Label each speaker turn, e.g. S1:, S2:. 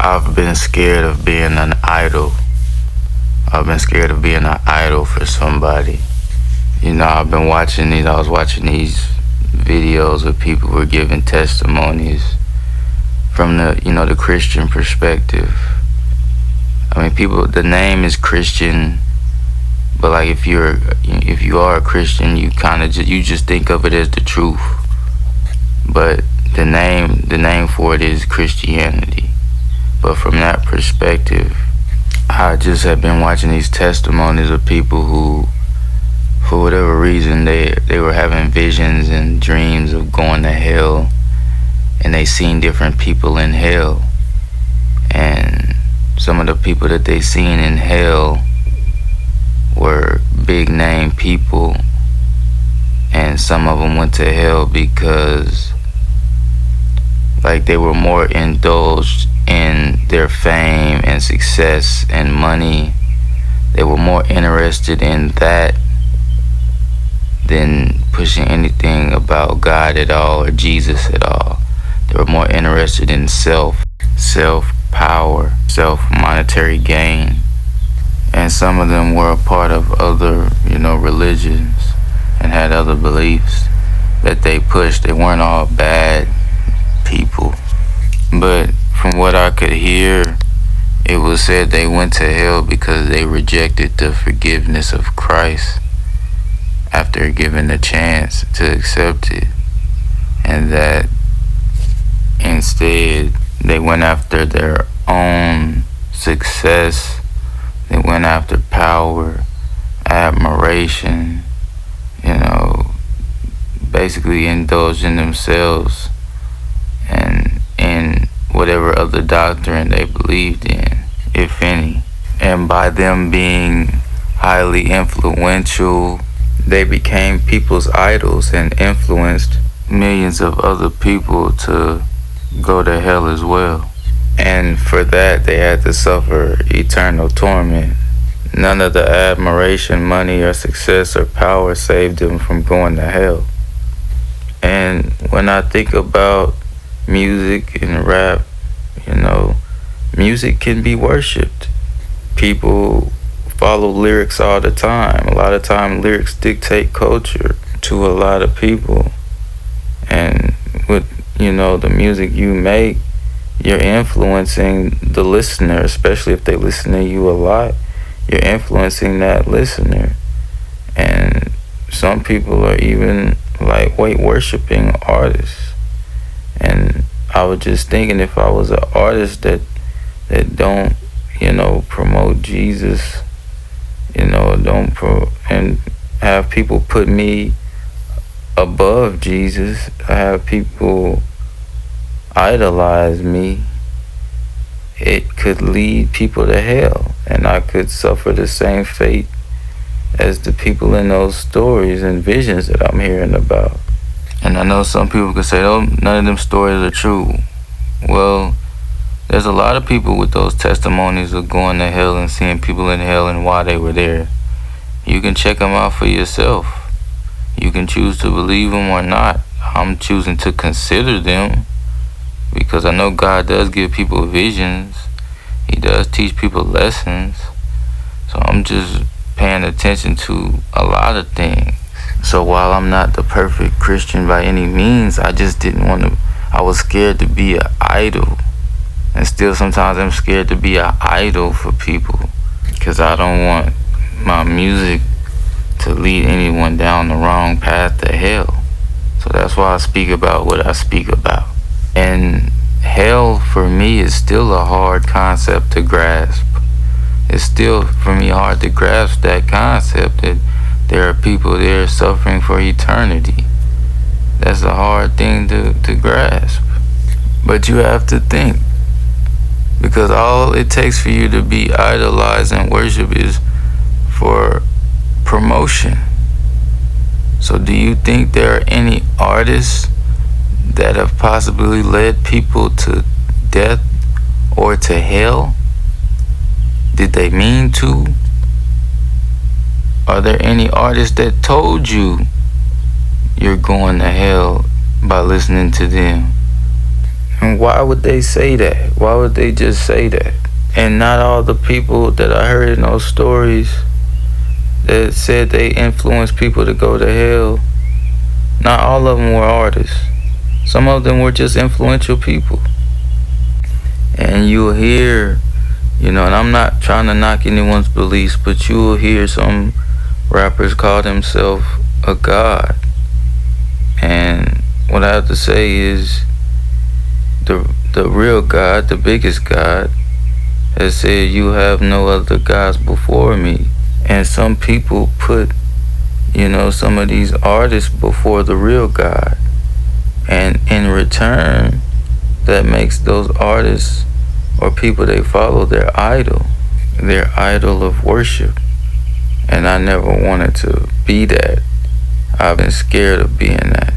S1: I've been scared of being an idol. I've been scared of being an idol for somebody. I was watching these videos where people were giving testimonies from the Christian perspective. I mean, the name is Christian, but like if you are a Christian, you just think of it as the truth. But the name for it is Christianity. But from that perspective, I just have been watching these testimonies of people who, for whatever reason, they were having visions and dreams of going to hell, and they seen different people in hell. And some of the people that they seen in hell were big name people, and some of them went to hell because they were more indulged in their fame and success and money. They were more interested in that than pushing anything about God at all or Jesus at all. They were more interested in self-power, self-monetary gain. And some of them were a part of other, religions and had other beliefs that they pushed. They weren't all bad people. But from what I could hear, it was said they went to hell because they rejected the forgiveness of Christ after given the chance to accept it. And that instead they went after their own success. They went after power, admiration, basically indulged in themselves and in whatever other doctrine they believed in, if any. And by them being highly influential, they became people's idols and influenced millions of other people to go to hell as well. And for that, they had to suffer eternal torment. None of the admiration, money, or success or power saved them from going to hell. And when I think about music and rap, music can be worshipped. People follow lyrics all the time. A lot of time lyrics dictate culture to a lot of people. And with, the music you make, you're influencing the listener, especially if they listen to you a lot. You're influencing that listener. And some people are even worshiping artists. And I was just thinking, if I was an artist that don't, promote Jesus, and have people put me above Jesus, have people idolize me, it could lead people to hell, and I could suffer the same fate as the people in those stories and visions that I'm hearing about. And I know some people could say, oh, none of them stories are true. Well, there's a lot of people with those testimonies of going to hell and seeing people in hell and why they were there. You can check them out for yourself. You can choose to believe them or not. I'm choosing to consider them because I know God does give people visions. He does teach people lessons. So I'm just paying attention to a lot of things. So while I'm not the perfect Christian by any means, I just didn't want to, I was scared to be an idol. And still sometimes I'm scared to be an idol for people because I don't want my music to lead anyone down the wrong path to hell. So that's why I speak about what I speak about. And hell for me is still a hard concept to grasp. It's still for me hard to grasp that concept that there are people there suffering for eternity. That's a hard thing to grasp. But you have to think, because all it takes for you to be idolized and worship is for promotion. So do you think there are any artists that have possibly led people to death or to hell? Did they mean to? Are there any artists that told you you're going to hell by listening to them? And why would they say that? Why would they just say that? And not all the people that I heard in those stories that said they influenced people to go to hell, not all of them were artists. Some of them were just influential people. And you'll hear, and I'm not trying to knock anyone's beliefs, but you'll hear some rappers call themselves a god. And what I have to say is the real God, the biggest God, has said, you have no other gods before me. And some people put, some of these artists before the real God. And in return, that makes those artists or people they follow their idol of worship. And I never wanted to be that. I've been scared of being that.